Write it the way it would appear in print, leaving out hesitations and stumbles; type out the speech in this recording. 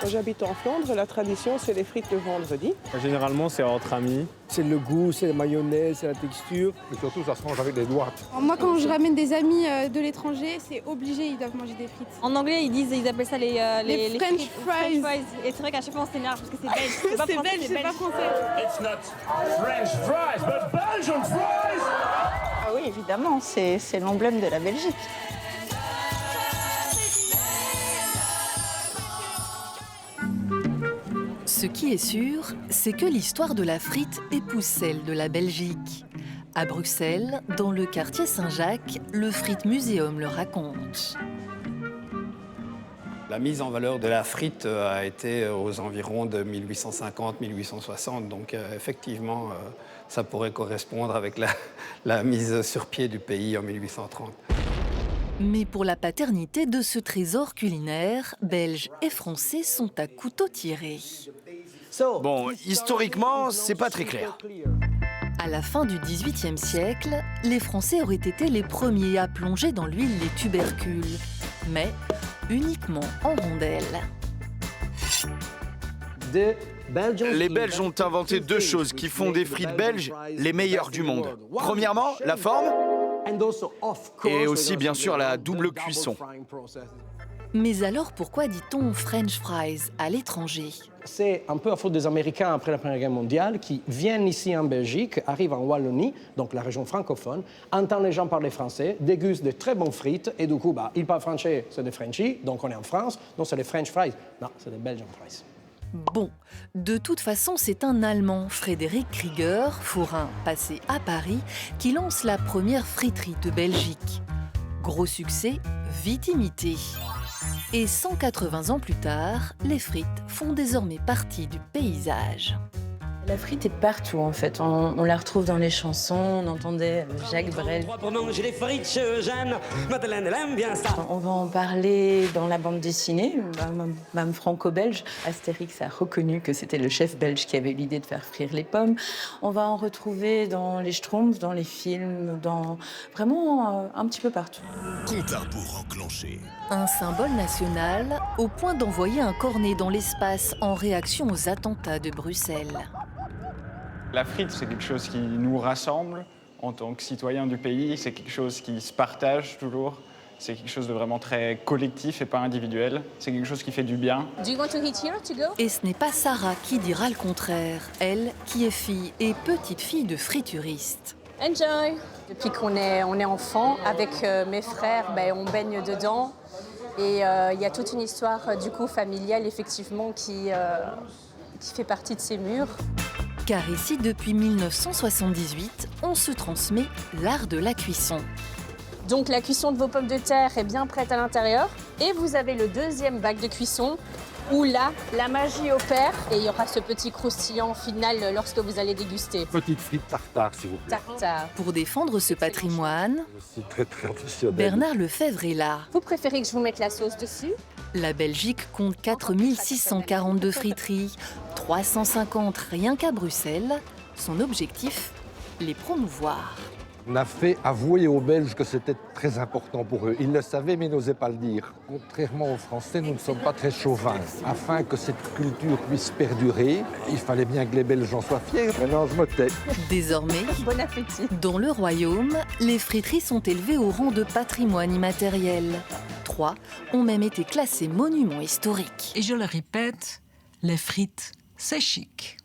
J'habite en Flandre, la tradition c'est les frites le vendredi. Généralement c'est entre amis. C'est le goût, c'est la mayonnaise, c'est la texture. Et surtout ça se mange avec les doigts. Moi quand je ramène des amis de l'étranger, c'est obligé, ils doivent manger des frites. En anglais ils appellent ça les French fries. Et c'est vrai qu'à chaque fois on s'énerve parce que c'est belge. C'est pas C'est français, belge, c'est pas français. It's not French fries, but Belgian fries! Ah oui, évidemment, c'est l'emblème de la Belgique. Ce qui est sûr, c'est que l'histoire de la frite épouse celle de la Belgique. À Bruxelles, dans le quartier Saint-Jacques, le Frites Museum le raconte. La mise en valeur de la frite a été aux environs de 1850-1860, donc effectivement, ça pourrait correspondre avec la mise sur pied du pays en 1830. Mais pour la paternité de ce trésor culinaire, Belges et Français sont à couteau tiré. Bon, historiquement, c'est pas très clair. À la fin du XVIIIe siècle, les Français auraient été les premiers à plonger dans l'huile les tubercules, mais uniquement en rondelles. Les Belges ont inventé deux choses qui font des frites belges les meilleures du monde. Premièrement, la forme, et aussi bien sûr la double cuisson. Mais alors pourquoi dit-on French fries à l'étranger? C'est un peu à faute des Américains après la Première Guerre mondiale qui viennent ici en Belgique, arrivent en Wallonie, donc la région francophone, entendent les gens parler français, dégustent de très bons frites et du coup, ils parlent français, c'est des Frenchies, donc on est en France, donc c'est des French fries. Non, c'est des Belgian fries. Bon, de toute façon, c'est un Allemand, Frédéric Krieger, forain passé à Paris, qui lance la première friterie de Belgique. Gros succès, vite imité. Et 180 ans plus tard, les frites font désormais partie du paysage. La frite est partout en fait, on la retrouve dans les chansons, on entendait Jacques Brel. Pour manger les frites, Jeanne, Madeleine, elle aime bien ça. On va en parler dans la bande dessinée, même franco-belge. Astérix a reconnu que c'était le chef belge qui avait eu l'idée de faire frire les pommes. On va en retrouver dans les Schtroumpfs, dans les films, vraiment un petit peu partout. Compte à rebours enclenché. Un symbole national au point d'envoyer un cornet dans l'espace en réaction aux attentats de Bruxelles. La frite, c'est quelque chose qui nous rassemble en tant que citoyens du pays. C'est quelque chose qui se partage toujours. C'est quelque chose de vraiment très collectif et pas individuel. C'est quelque chose qui fait du bien. Et ce n'est pas Sarah qui dira le contraire. Elle, qui est fille et petite-fille de frituriste. Enjoy. Depuis qu'on est enfant, avec mes frères, on baigne dedans. Et il y a toute une histoire du coup familiale effectivement qui fait partie de ces murs. Car ici, depuis 1978, on se transmet l'art de la cuisson. Donc la cuisson de vos pommes de terre est bien prête à l'intérieur. Et vous avez le deuxième bac de cuisson où là, la magie opère. Et il y aura ce petit croustillant final lorsque vous allez déguster. Petite frite tartare, s'il vous plaît. Tartare. Pour défendre ce patrimoine, C'est très traditionnel. Bernard Lefebvre est là. Vous préférez que je vous mette la sauce dessus? La Belgique compte 4642 friteries, 350 rien qu'à Bruxelles. Son objectif, les promouvoir. On a fait avouer aux Belges que c'était très important pour eux. Ils le savaient, mais ils n'osaient pas le dire. Contrairement aux Français, nous ne sommes pas très chauvins. Afin que cette culture puisse perdurer, il fallait bien que les Belges en soient fiers. Maintenant, je me tais. Désormais, Bon appétit. dans le royaume, les friteries sont élevées au rang de patrimoine immatériel. 3 ont même été classées monuments historiques. Et je le répète, les frites, c'est chic.